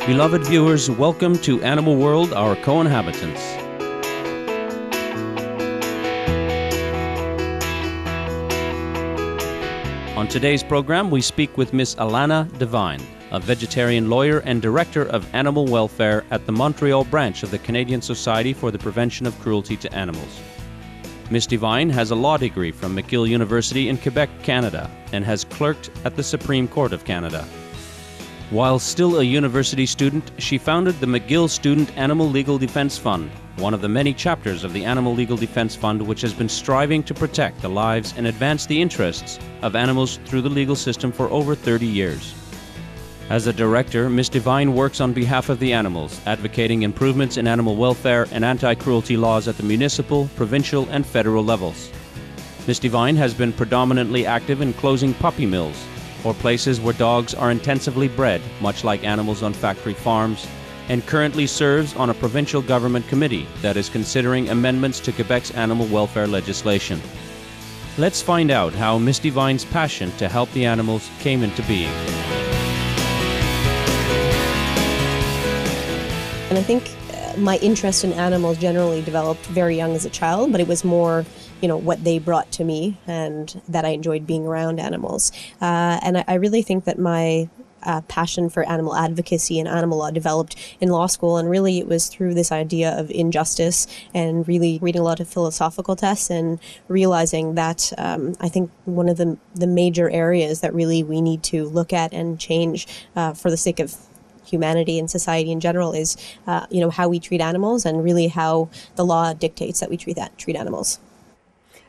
Beloved viewers, welcome to Animal World, Our Co-Inhabitants. On today's program, we speak with Miss Alana Devine, a vegetarian lawyer and director of animal welfare at the Montreal branch of the Canadian Society for the Prevention of Cruelty to Animals. Miss Devine has a law degree from McGill University in Quebec, Canada, and has clerked at the Supreme Court of Canada. While still a university student, she founded the McGill Student Animal Legal Defense Fund, one of the many chapters of the Animal Legal Defense Fund which has been striving to protect the lives and advance the interests of animals through the legal system for over 30 years. As a director, Ms. Devine works on behalf of the animals, advocating improvements in animal welfare and anti-cruelty laws at the municipal, provincial, and federal levels. Ms. Devine has been predominantly active in closing puppy mills, or places where dogs are intensively bred, much like animals on factory farms, and currently serves on a provincial government committee that is considering amendments to Quebec's animal welfare legislation. Let's find out how Ms. Devine's passion to help the animals came into being. And I think my interest in animals generally developed very young as a child, but it was more, what they brought to me and that I enjoyed being around animals. And I really think that my passion for animal advocacy and animal law developed in law school, and really it was through this idea of injustice and really reading a lot of philosophical texts and realizing that I think one of the major areas that really we need to look at and change for the sake of humanity and society in general is, how we treat animals, and really how the law dictates that we treat animals.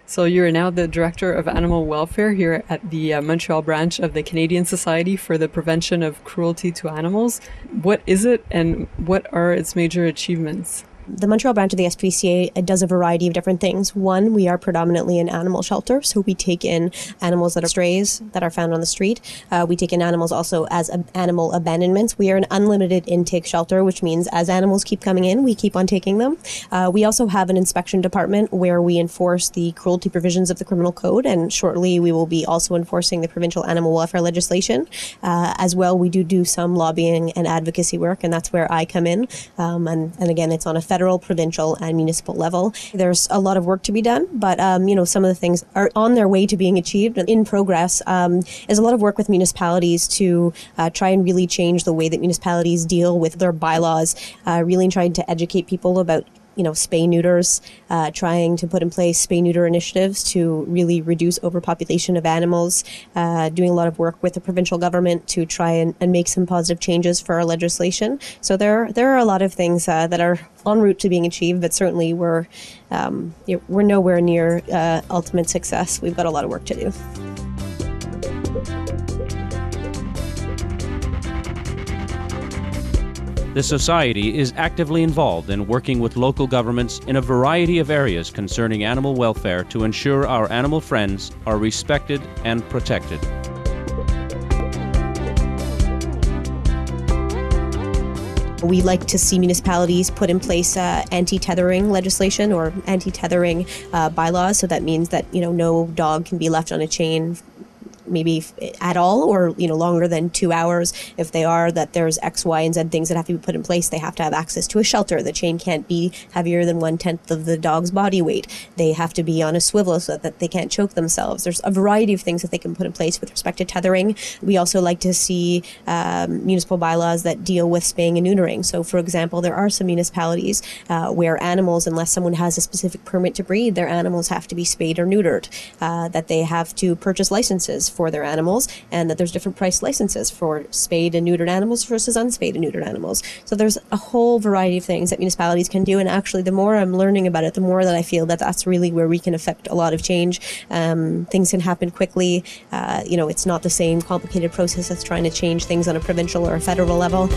So you're now the Director of Animal Welfare here at the Montreal branch of the Canadian Society for the Prevention of Cruelty to Animals. What is it, and what are its major achievements? The Montreal branch of the SPCA does a variety of different things. One, we are predominantly an animal shelter, so we take in animals that are strays that are found on the street. We take in animals also as animal abandonments. We are an unlimited intake shelter, which means as animals keep coming in, we keep on taking them. We also have an inspection department where we enforce the cruelty provisions of the criminal code, and shortly we will be also enforcing the provincial animal welfare legislation. As well, we do some lobbying and advocacy work, and that's where I come in. And again, it's on a federal, provincial, and municipal level. There's a lot of work to be done, but some of the things are on their way to being achieved and in progress. Is a lot of work with municipalities to try and really change the way that municipalities deal with their bylaws, really trying to educate people about spay-neuters, trying to put in place spay-neuter initiatives to really reduce overpopulation of animals, doing a lot of work with the provincial government to try and make some positive changes for our legislation. So there are a lot of things that are en route to being achieved, but certainly we're nowhere near ultimate success. We've got a lot of work to do. The Society is actively involved in working with local governments in a variety of areas concerning animal welfare to ensure our animal friends are respected and protected. We like to see municipalities put in place anti-tethering legislation or anti-tethering bylaws. So that means that, no dog can be left on a chain maybe at all, or longer than 2 hours. If they are, that there's X, Y, and Z things that have to be put in place. They have to have access to a shelter. The chain can't be heavier than 1/10 of the dog's body weight. They have to be on a swivel so that they can't choke themselves. There's a variety of things that they can put in place with respect to tethering. We also like to see municipal bylaws that deal with spaying and neutering. So, for example, there are some municipalities where animals, unless someone has a specific permit to breed, their animals have to be spayed or neutered, that they have to purchase licenses for their animals, and that there's different price licenses for spayed and neutered animals versus unspayed and neutered animals. So there's a whole variety of things that municipalities can do, and actually the more I'm learning about it, the more that I feel that that's really where we can affect a lot of change. Things can happen quickly. It's not the same complicated process as trying to change things on a provincial or a federal level.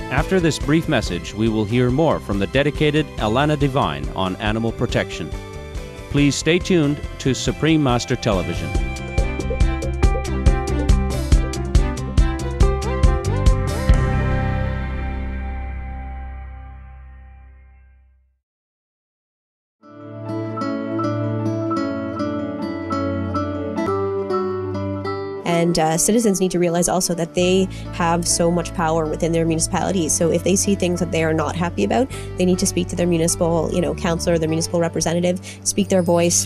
After this brief message, we will hear more from the dedicated Alana Devine on animal protection. Please stay tuned to Supreme Master Television. And citizens need to realize also that they have so much power within their municipalities. So if they see things that they are not happy about, they need to speak to their municipal, councillor, their municipal representative, speak their voice.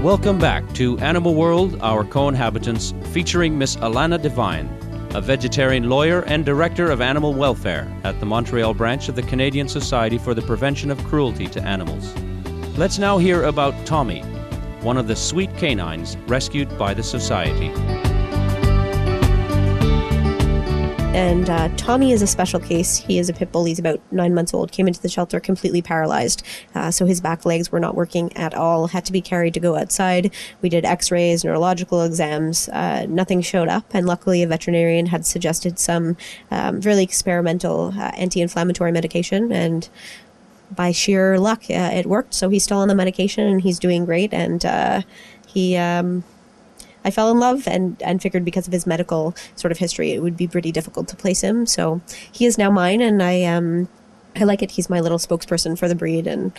Welcome back to Animal World, Our Co-Inhabitants, featuring Miss Alana Devine, a vegetarian lawyer and director of animal welfare at the Montreal branch of the Canadian Society for the Prevention of Cruelty to Animals. Let's now hear about Tommy, one of the sweet canines rescued by the Society. And Tommy is a special case. He is a pit bull. He's about 9 months old, came into the shelter completely paralyzed. So his back legs were not working at all, had to be carried to go outside. We did x-rays, neurological exams. Nothing showed up. And luckily, a veterinarian had suggested some really experimental anti-inflammatory medication. And by sheer luck, it worked. So he's still on the medication and he's doing great. And I fell in love and figured because of his medical sort of history, it would be pretty difficult to place him. So he is now mine, and I like it. He's my little spokesperson for the breed, and,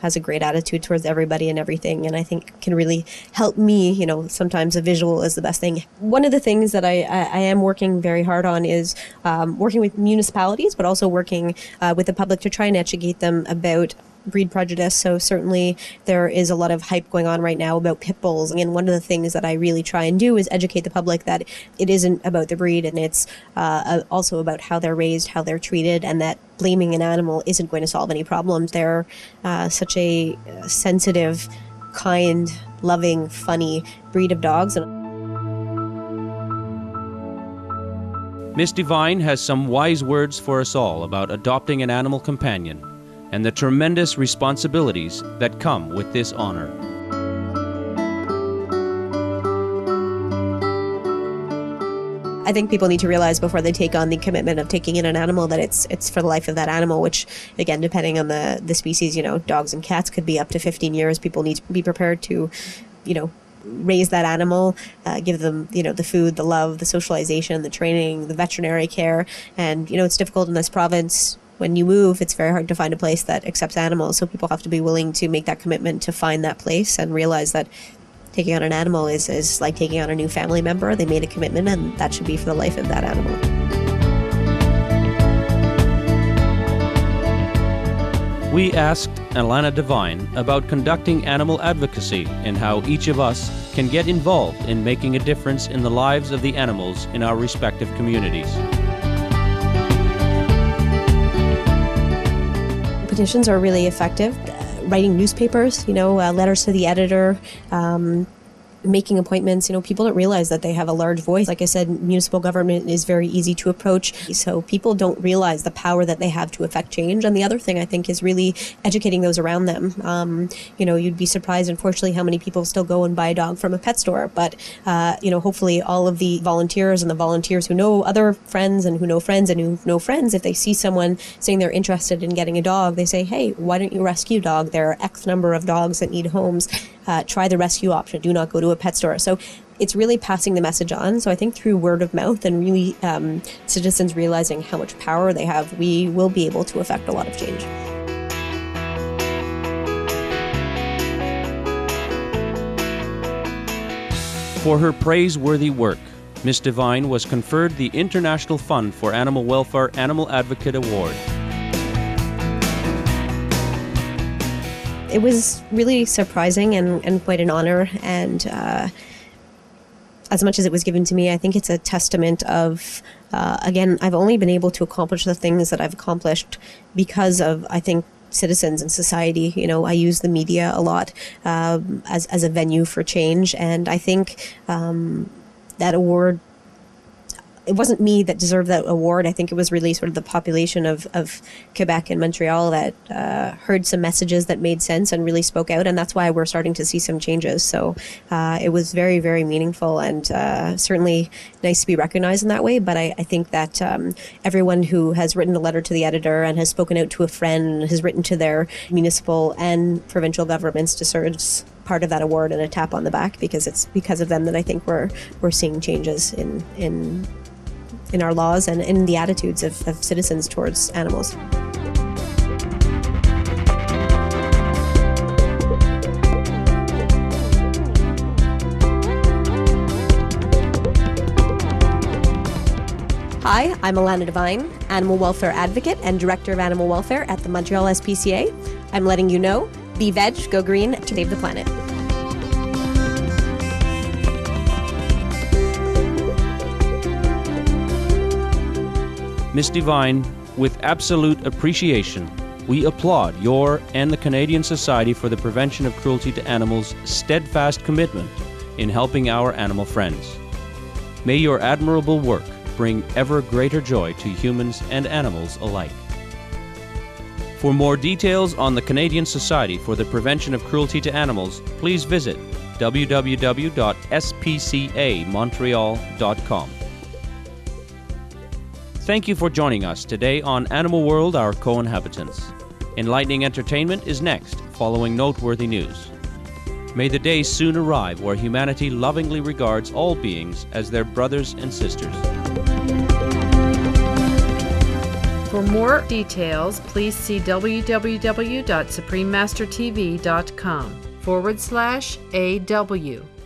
has a great attitude towards everybody and everything. And I think can really help me, sometimes a visual is the best thing. One of the things that I am working very hard on is working with municipalities, but also working with the public to try and educate them about breed prejudice. So certainly there is a lot of hype going on right now about pit bulls. And one of the things that I really try and do is educate the public that it isn't about the breed, and it's also about how they're raised, how they're treated, and that blaming an animal isn't going to solve any problems. They're such a sensitive, kind, loving, funny breed of dogs. Miss Devine has some wise words for us all about adopting an animal companion and the tremendous responsibilities that come with this honor. I think people need to realize before they take on the commitment of taking in an animal that it's for the life of that animal, which, again, depending on the species, dogs and cats could be up to 15 years. People need to be prepared to, raise that animal, give them, the food, the love, the socialization, the training, the veterinary care. And, it's difficult in this province. When you move, it's very hard to find a place that accepts animals. So people have to be willing to make that commitment to find that place and realize that taking on an animal is like taking on a new family member. They made a commitment, and that should be for the life of that animal. We asked Alana Devine about conducting animal advocacy and how each of us can get involved in making a difference in the lives of the animals in our respective communities. Petitions are really effective. Writing newspapers, letters to the editor, making appointments. People don't realize that they have a large voice. Like I said, municipal government is very easy to approach. So people don't realize the power that they have to affect change. And the other thing I think is really educating those around them. You'd be surprised, unfortunately, how many people still go and buy a dog from a pet store. But, hopefully all of the volunteers and the volunteers who know other friends and who know friends and who know friends, if they see someone saying they're interested in getting a dog, they say, hey, why don't you rescue a dog? There are X number of dogs that need homes. Try the rescue option. Do not go to a pet store. So it's really passing the message on. So I think through word of mouth and really citizens realizing how much power they have, we will be able to affect a lot of change. For her praiseworthy work, Miss Devine was conferred the International Fund for Animal Welfare Animal Advocate Award. It was really surprising and quite an honor. And as much as it was given to me, I think it's a testament of, again, I've only been able to accomplish the things that I've accomplished because of, I think, citizens and society. I use the media a lot as a venue for change. And I think that award, it wasn't me that deserved that award. I think it was really sort of the population of Quebec and Montreal that heard some messages that made sense and really spoke out. And that's why we're starting to see some changes. So it was very, very meaningful and certainly nice to be recognized in that way. But I think that everyone who has written a letter to the editor and has spoken out to a friend, has written to their municipal and provincial governments deserves part of that award and a tap on the back, because it's because of them that I think we're seeing changes in our laws and in the attitudes of citizens towards animals. Hi, I'm Alana Devine, Animal Welfare Advocate and Director of Animal Welfare at the Montreal SPCA. I'm letting you know, be veg, go green to save the planet. Ms. Devine, with absolute appreciation, we applaud your and the Canadian Society for the Prevention of Cruelty to Animals' steadfast commitment in helping our animal friends. May your admirable work bring ever greater joy to humans and animals alike. For more details on the Canadian Society for the Prevention of Cruelty to Animals, please visit www.spcamontreal.com. Thank you for joining us today on Animal World, Our Co-Inhabitants. Enlightening entertainment is next, following noteworthy news. May the day soon arrive where humanity lovingly regards all beings as their brothers and sisters. For more details, please see www.suprememastertv.com/AW.